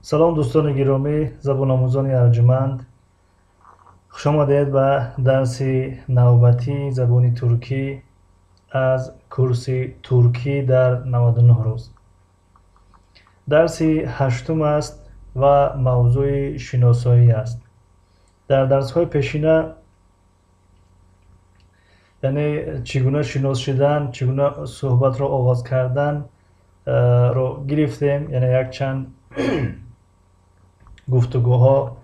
سلام دوستان گرامی، زبان آموزان ارجمند. خوش آمدید به درس نوبتی زبان ترکی از کورس ترکی در 99 روز. درس هشتم است و موضوع شناسایی است. در درس های پیشینه یعنی چگونه شناس شدن، چگونه صحبت را آغاز کردن رو گرفتیم، یعنی یک چند گفتگوها،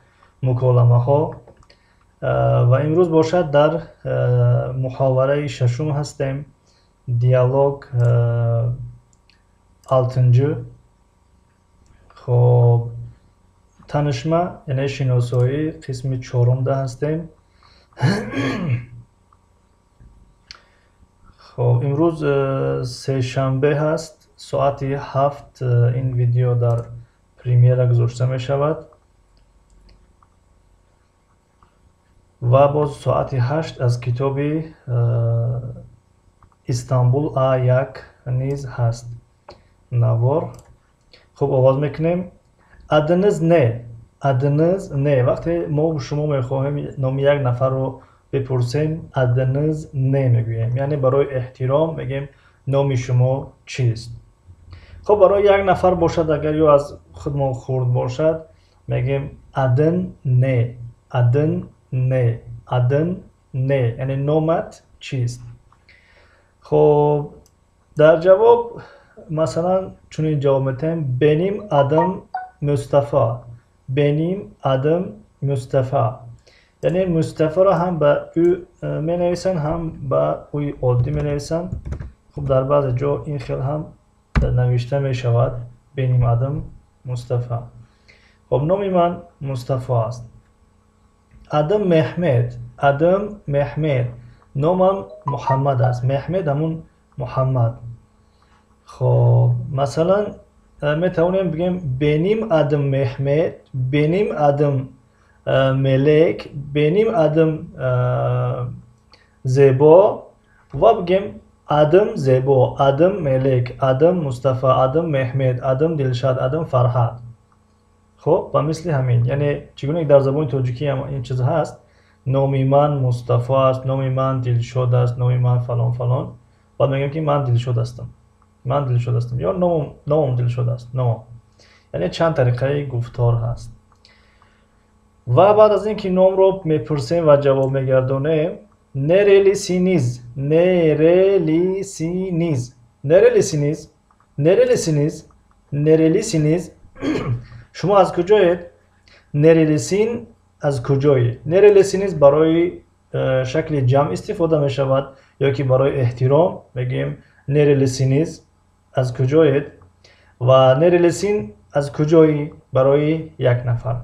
مکالمه ها و امروز باشد در محاوره ششم هستیم، دیالوگ التنجو. خب تنشمه یعنی شناسایی قسم چهارم ده هستیم. خب امروز سه شنبه هست، ساعت 7 این ویدیو در پریمیر گذاشته می شود و باز ساعت 8 از کتاب استانبول A1 نیز هست نوار. خب آغاز میکنیم. ادنز نه، ادنز نه. وقتی ما شما میخواهیم نام یک نفر رو بپرسیم ادنز نه میگوییم، یعنی برای احترام میگیم نام شما چیست. خب برای یک نفر باشد، اگر یا از خودمان خورد باشد میگیم ادن نه، ادن نه، ادن نه، یعنی نامت چیست. خب در جواب مثلا چون جواب میتیم بنیم ادم مصطفی، بنیم ادم مصطفی، یعنی مصطفی را هم به او می نویسن هم به اوی عادی می نویسن. خب در بعض جا این خیلی هم نوشته می شود بنیم ادم مصطفی. خب نام من مصطفی است. ادم محمد، ادم محمد، نامم محمد است. محمد همون محمد. خب مثلا می توانیم بگیم بنیم ادم محمد، بنیم ادم ملک، بنیم ادم زیبا و بگیم ادم زیبا، ادم ملک، ادم مصطفی، ادم محمد، ادم دلشاد، ادم فرهاد. خب و مثل همین، یعنی چگونه در زبان تاجیکی هم این چیز هست، نام من مصطفی است، نام من دلشاد است، نام من فلان فلان. بعد میگم که من دلشاد هستم، من دلشاد هستم، یا نام دلشاد است، نام. یعنی چند طریقه گفتار هست. و بعد از اینکه نام رو میپرسیم و جواب میگردونیم نرلیسینیز، نرلیسینیز، نرلیسینیز، نرلیسینیز، نرلیسینیز. شما از کجایید؟ نرلیسین از کجایی؟ نرلیسینیز برای شکل جمع استفاده می شود، یا که برای احترام میگیم نرلیسینیز از کجایید، و نرلیسین از کجایی برای یک نفر.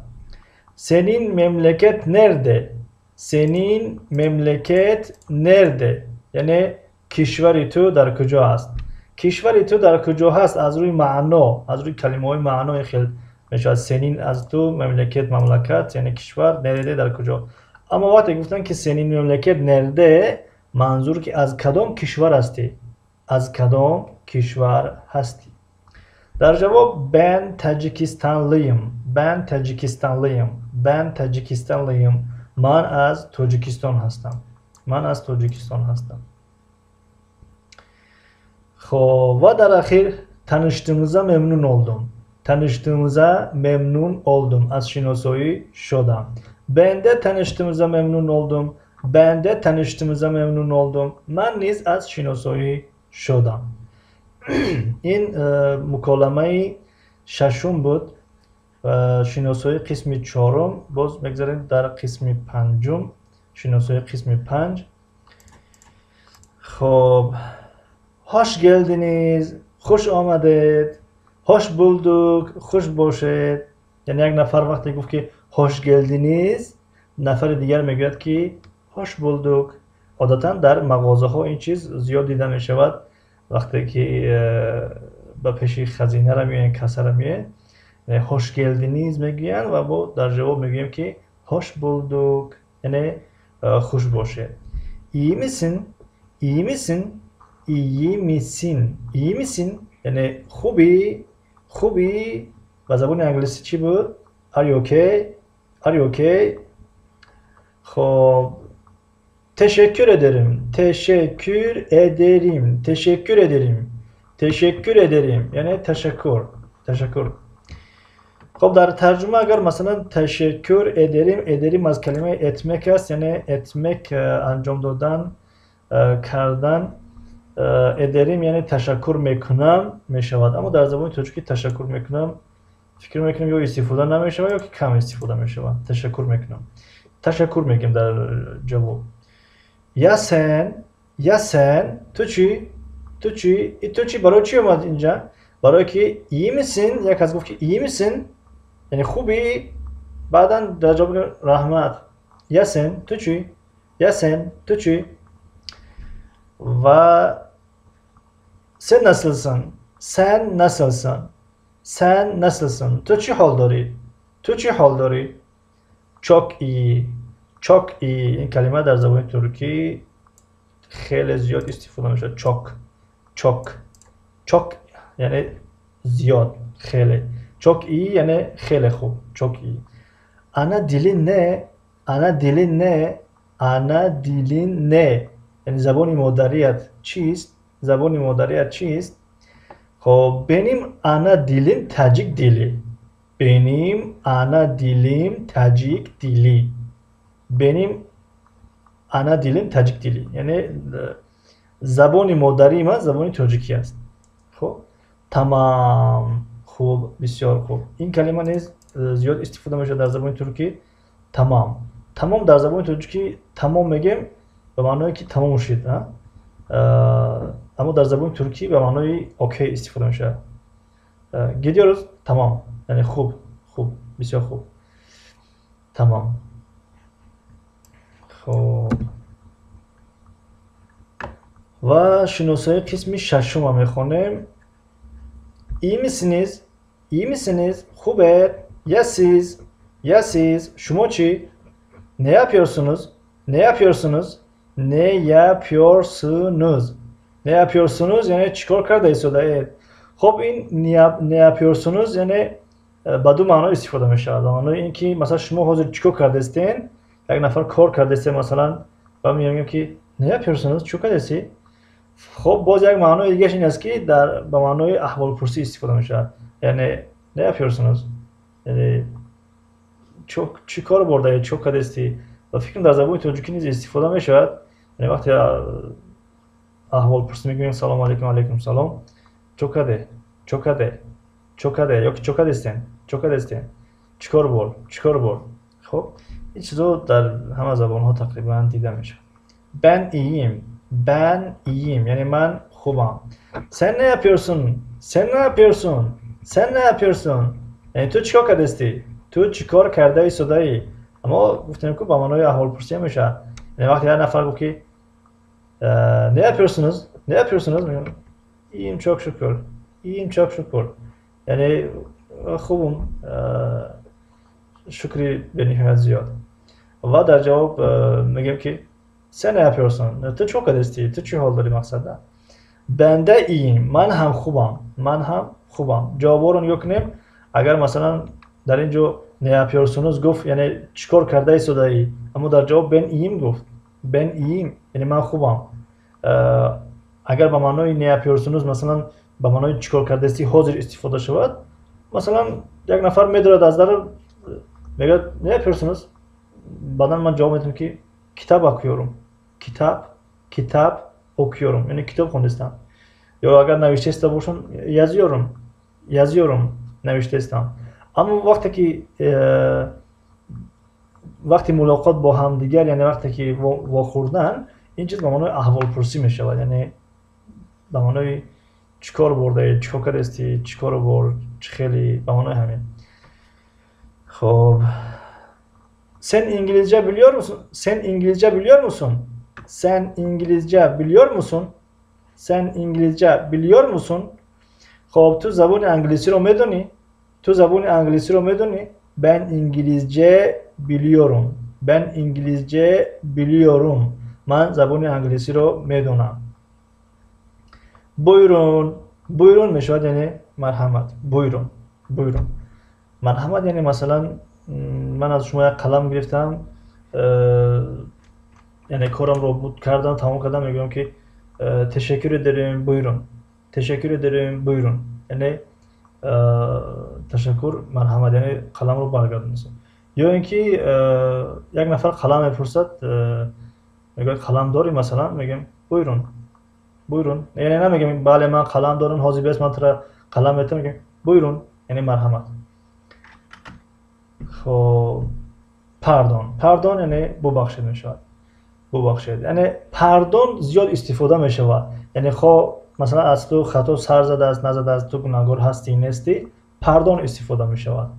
سنین مملکت نرده، سنین مملکت نرده، یعنی کشور تو در کجا است. کشور تو در کجا هست از روی معنا، از روی کلمه های معنای خیلی میشه. سنین از تو، مملکت مملکت یعنی کشور، نرده در کجا. اما وقتی گفتن که سنین مملکت نرده، منظور که از کدام کشور هستی، از کدام کشور هستی. در جواب ben Tacikistanlıyım, ben Tacikistanlıyım, ben Tacikistanlıyım. من از تاجیکستان هستم، من از تاجیکستان هستم. خب و در اخیر tanıştığımıza memnun oldum, tanıştığımıza memnun oldum. از شناسایی شدم. Ben de tanıştığımıza memnun oldum, ben de tanıştığımıza memnun oldum. من نیز از شناسایی شدم. این مکالمه ششم بود و شناسایی قسم چهارم. باز بگذاریم در قسم پنجم، شناسایی قسم 5. خب hoş geldiniz، خوش آمدید، hoş bulduk، خوش باشید. یعنی یک نفر وقتی گفت که hoş geldiniz، نفر دیگر میگوید که hoş bulduk. عادتا در مغازه ها این چیز زیاد دیده می شود. وقتی که به پیش خزینه را میگن، کاسه را میگن، hoş geldiniz میگن و با در جواب میگیم که hoş bulduk، یعنی خوش باشه. iyi misin، iyi misin، iyi misin، iyi misin، یعنی خوبی، خوبی، و زبان انگلیسی چی بود؟ Are you okay? Are you okay? خب teşekkür ederim. Teşekkür ederim. Teşekkür ederim. Teşekkür ederim. Yani teşekkür. Teşekkür. خب در ترجمه اگر مثلا تشکر ederim از کلمه etmek است یعنی etmek انجام دادن کردن ederim یعنی تشکر میکنم میشود اما در زبان ترکی تشکر میکنم فکر میکنم یا استفاده نمیشود یا که کم استفاده میشود تشکر میکنم تشکر میگیم در جواب یا sen تو چی برای چی اومد اینجا برای که iyi misin یک از گفت که iyi misin یعنی خوبی بعدا در جواب رحمت یا sen تو چی و sen nasılsın تو چی حال داری çok iyi این کلمه در زبان ترکی خیلی زیاد استفاده میشه çok یعنی زیاد خیلی çok iyi یعنی خیلی خوب çok iyi ana dilin ne یعنی زبان مادریت چیست خب benim ana dilim tacik dili benim ana dilim tacik dili یعنی زبان مادری من زبان تاجیکی است خب تمام خوب بسیار خوب این کلمه نیز زیاد استفاده میشه در زبان ترکی تمام در زبان ترکی تمام میگیم به معنای که تمام شد اما در زبان ترکی به معنای اوکی استفاده میشه gidiyoruz tamam yani خوب بسیار خوب tamam خب و شناسایی قسم ششم هم میخونیم iyi misiniz خوبه ya siz şuma çi ne yapıyorsunuz yani چیکار کرده اید خب این ne yapıyorsunuz yani با دو معنا استفاده میشه معنای این که مثلا شما حاضر چیکار کرده استین یک نفر کار کرده است مثلا و میگم که ne yapıyorsunuz چیکار کرده استی خب باز یک معنای دیگه این است که در به معنای احوال پرسی استفاده میشه یعنی ne yapıyorsunuz یعنی چیکار برده اید چیکار کرده استی و فکر در زبان ترکی نیز استفاده میشود یعنی وقتی احوال پرسی میگیم سلام علیکم علیکم سلام چیکار یا چیکار استین چیکار بر خب این چیزا در همه زبان ها تقریبا دیده میشه ben iyiyim yani من خوبم sen ne yapıyorsun yani تو چیکار کرده استی تو چیکار کرده ایستاده‌ای اما گفتیم که با معنای احوال پرسی میشه یعنی وقتی هر نفر گفت که ne yapıyorsunuz iyiyim çok şükür yani خوبم شکری به نهایت زیاد و در جواب میگم که sen ne yapıyorsun تو çok adesti تو چی حال داری مقصد ben de iyiyim من هم خوبم جواب رو نگاه کنیم اگر مثلا در اینجا ne yapıyorsunuz گفت یعنی چیکار کرده ایستاده‌ای اما در جواب ben iyiyim گفت ben iyiyim یعنی من خوبم اگر به معنای ne yapıyorsunuz مثلا به معنای چیکار کرده استی حاضر استفاده شود مثلا یک نفر میدارد از در میگه ne yapıyorsunuz بعدا من جواب میدم که kitap okuyorum kitap okuyorum yani kitap خوندستم یا اگر نوشته است باشم yazıyorum نوشته استم اما وقتی ملاقات با هم دیگر یعنی وقتی که واخوردن این چیز به معنای احوال پرسی می شود یعنی به معنای چیکار برده چیکار کرده استی چیکار برد خیلی به معنای همین خب sen İngilizce biliyor musun خب تو زبان انگلیسی رو میدونی ben İngilizce biliyorum من زبان انگلیسی رو میدونم buyurun میشود یعنی مرحمت buyurun مرحمت یعنی مثلا من از شما یک قلم گرفتم، یعنی کارم رو بود کردم، تمام کردم، میگم که teşekkür ederim buyurun. Teşekkür ederim buyurun. یعنی تشکر مرحمت یعنی قلم رو برگردونید. یا اینکه یک نفر قلم میپرسد، میگه قلم داری مثلا، میگم buyurun. Buyurun. یعنی نمیگم بله من قلم دارم حاضر بیست من ترا قلم میتم، میگم buyurun یعنی مرحمت. خب پاردون یعنی ببخشید میشود. ببخشید یعنی پاردون زیاد استفاده میشود، یعنی خب مثلا از تو خطا سر زده است، نزده است، تو گناهکار هستی نیستی، پاردون استفاده میشود.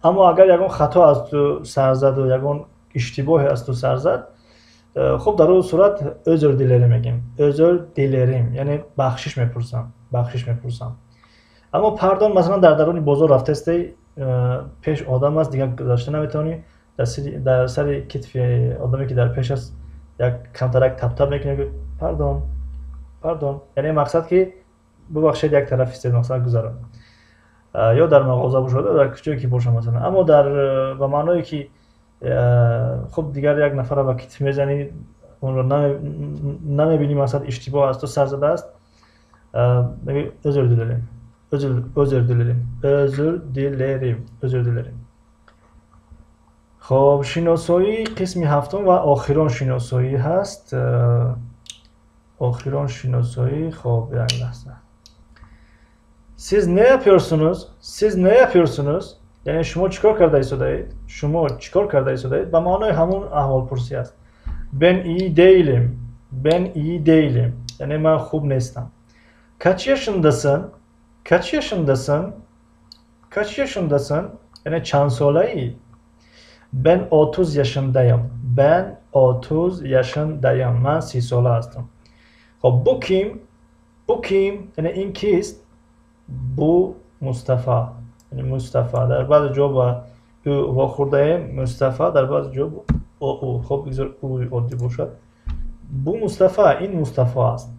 اما اگر یگان خطا از تو سر زد و یگان اشتباه از تو سر زد، خب در اون صورت özür dilerim میگیم. özür dilerim یعنی بخشش میپرسم. اما پاردون مثلا در درون بازار رفته استی، پیش آدم است دیگه گذاشته نمیتونی، در سر کتف آدمی که در پیش است یک کمترک تپ میکنه، پاردون یعنی مقصد که ببخشید یک طرف است مثلا گذارم، یا در مغازه باشه در کجایی که باشه مثلا. اما در به معنایی که خب دیگر یک نفر با کتف میزنی اون رو نمیبینی مثلا اشتباه است و سر زده است، میگه özür dilerim. خب شناسایی قسم هفتم و آخران شناسایی هست. آخران شناسایی. خب یک لحظه. Siz ne yapıyorsunuz? یعنی شما چیکار کرده ایستادید؟ به معنای همون احوالپرسی است. Ben iyi değilim. یعنی من خوب نیستم. Kaç yaşındasın? Yani çand ساله‌ای؟ Ben 30 yaşındayım. من 30 ساله هستم. خب bu kim؟ یعنی این کیست؟ bu Mustafa. یعنی Mustafa در بعض جا با او واخورده Mustafa در بعض جا او. خب بگذار او عادی باشد. bu Mustafa این Mustafa است.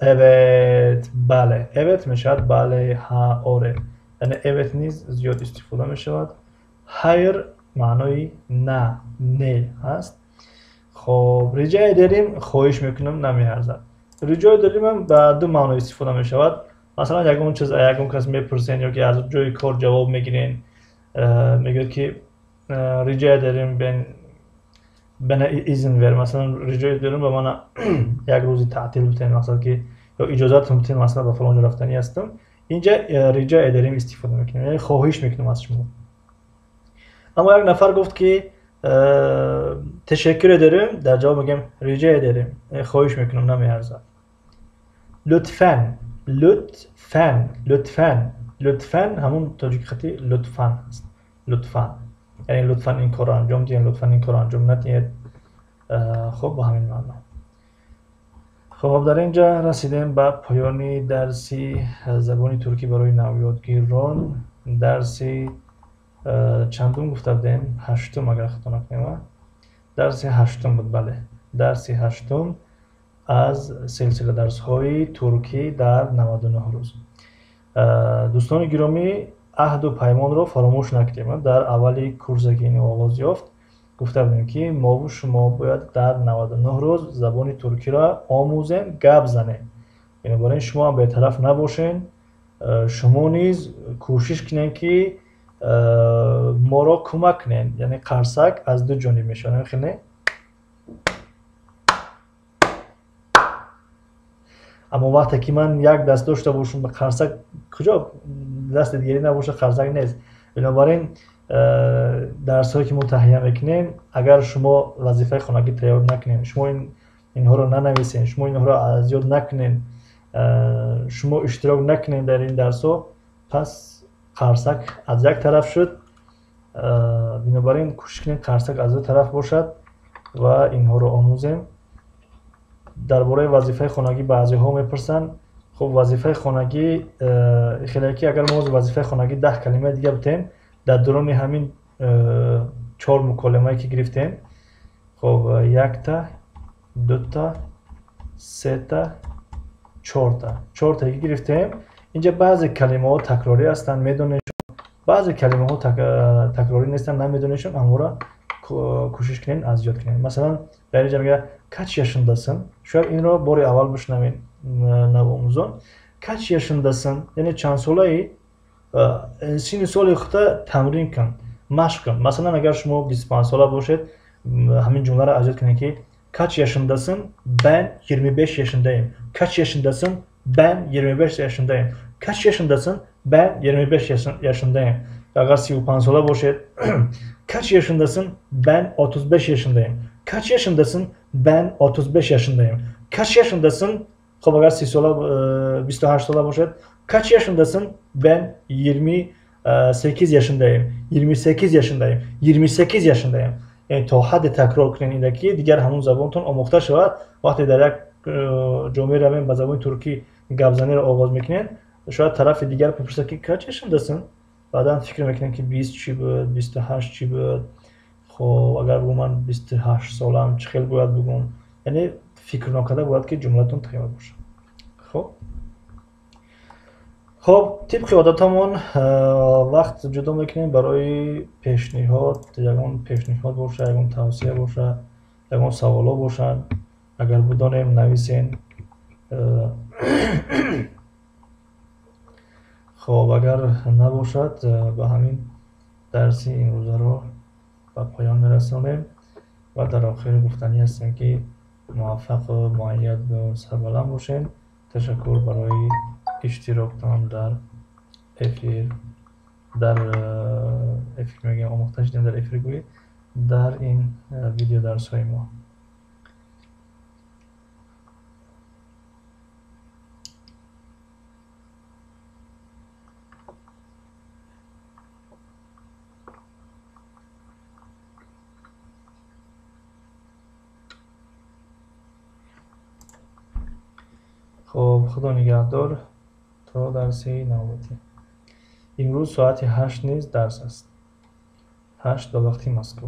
Evet, bale. Evet میشود bale ha ore. یعنی evet نیز زیاد استفاده میشود. hayır معنای نه هست. خب rica ederim خواهش میکنم نمیارزد. rica ederim هم به دو معنی استفاده میشود. مثلا یگون کس میپرسین یا که از جای کار جواب میگیرین، میگه که rica ederim bana izin ver. مثلا rica ederim به من یک روزی تعطیل بتین، مثلا که یا اجازت بتین مثلا به فلان جا رفتنی هستم. اینجا rica ederim استفاده میکنیم، یعنی خواهش میکنم از شما. اما یک نفر گفت که teşekkür ederim، در جواب میگم rica ederim، خواهش میکنم نمیارزد. لطفاً همون تاجیک خطی لطفاً هست. یعنی لطفاً این کار انجام دین، لطفاً این کار انجام ندید. خب با همین معنا. خب در اینجا رسیدیم به پایان درسی زبان ترکی برای نویادگیران. درسی چندم گفته بودیم؟ هشتم اگر خطا نکنم. درسی هشتم بود، بله. درسی هشتم از سلسله درس‌های ترکی در 99 روز. دوستان گرامی، عهد و پیمان را فراموش نکنیم. در اولی کورس که این آغاز یافت گفته بودیم که ما و شما باید در 99 روز زبان ترکی را آموزیم، گپ زنیم. بنابراین شما هم به طرف نباشین، شما نیز کوشش کنین که ما را کمک کنین. یعنی قرصک از دو جانب میشه. خیلی اما وقتی که من یک دست داشته باشم به قرصک، کجا دست دیگری نباشه قرصک نیست. بنابراین درس‌هایی که ما تهیه میکنیم، اگر شما وظیفه خانگی تیار نکنین، شما اینها رو ننویسین، شما اینها رو زیاد نکنین، شما اشتراک نکنین در این درس‌ها، پس قرصک از یک طرف شد. بنابراین کوشش کنین قرصک از دو طرف باشد و اینها رو آموزیم. درباره وظیفه خانگی بعضی ها میپرسن. خب وظیفه خانگی خیلی که اگر ما وظیفه خانگی 10 کلمه دیگه بتیم در دوران همین 4 مکالمه که گرفتیم، خب 1 تا 2 تا 3 تا 4 تا که گرفتیم. اینجا بعضی کلمه ها تکراری هستند، میدونید баъзе калимаҳо такрорӣ нестанд, намедонишам, аморо кӯшиш кунед аз ёд кунед. Масалан, дар инҷа мегӯяд kaç yaşındasın? Şöyle inro bori avval bishnamin navomuzon. Kaç yaşındasın? Yani çand solayı sini soли худа тамрин кун, машқ кун. Масалан, агар шумо 25 сола бошед, ҳамин ҷумларо аз ёд кунед ки kaç yaşındasın? Ben 25 yaşındayım. Kaç yaşındasın? Ben 25 yaşındayım. Kaç yaşındasın? Ben 25 yaşındayım. Agar 35 sola bошед, kaç yaşındasın? Ben 35 yaşındayım. Kaç yaşındasın? Ben 35 yaşındayım. Kaç yaşındasın? Xo'p, agar 30 sola 28 sola bошед, kaç yaşındasın? Ben 28 yaşındayım. 28 yaşındayım. 28 yaşındayım. Yani to haddi takror kuned индаки дигар ҳамун забонтон омӯхта шавад. Вақте дар як ҷомеъ равем ба забони туркӣ гапзаниро оғоз мекунед, шояд тарафи дигар бипурсад ки kaç yaşındasın? Баъдан фикр мекунед ки 20 чӣ буд, 28 чӣ буд. Xo'p, agar бигӯм ман 28 солам чӣ хел бояд бигӯм? Яъне фикр накарда бояд ки ҷумлатон тайёр бошад. Xo'p, тибқи одатамон вақт ҷудо мекунем барои пешниҳод, ягон пешниҳод бошад, ягон тавсия бошад, ягон саволо бошад. Агар бидонем нависен. Xo'p, agar набошад, ба ҳамин дарси имрӯзаро ба поён мерасонем ва дар охир гуфтанӣ ҳастем ки муваффақу муайяду сарбаланд бошем. Ташаккур барои иштирокатон дар эфир, дар эфир мегӯям, омӯхта шудем дар эфиргӯӣ, дар ин видеодарсҳои мо. خب خدا نگهدار تا درس نوبتی. امروز ساعت 8 نیز درس است. 8 به وقت مسکو.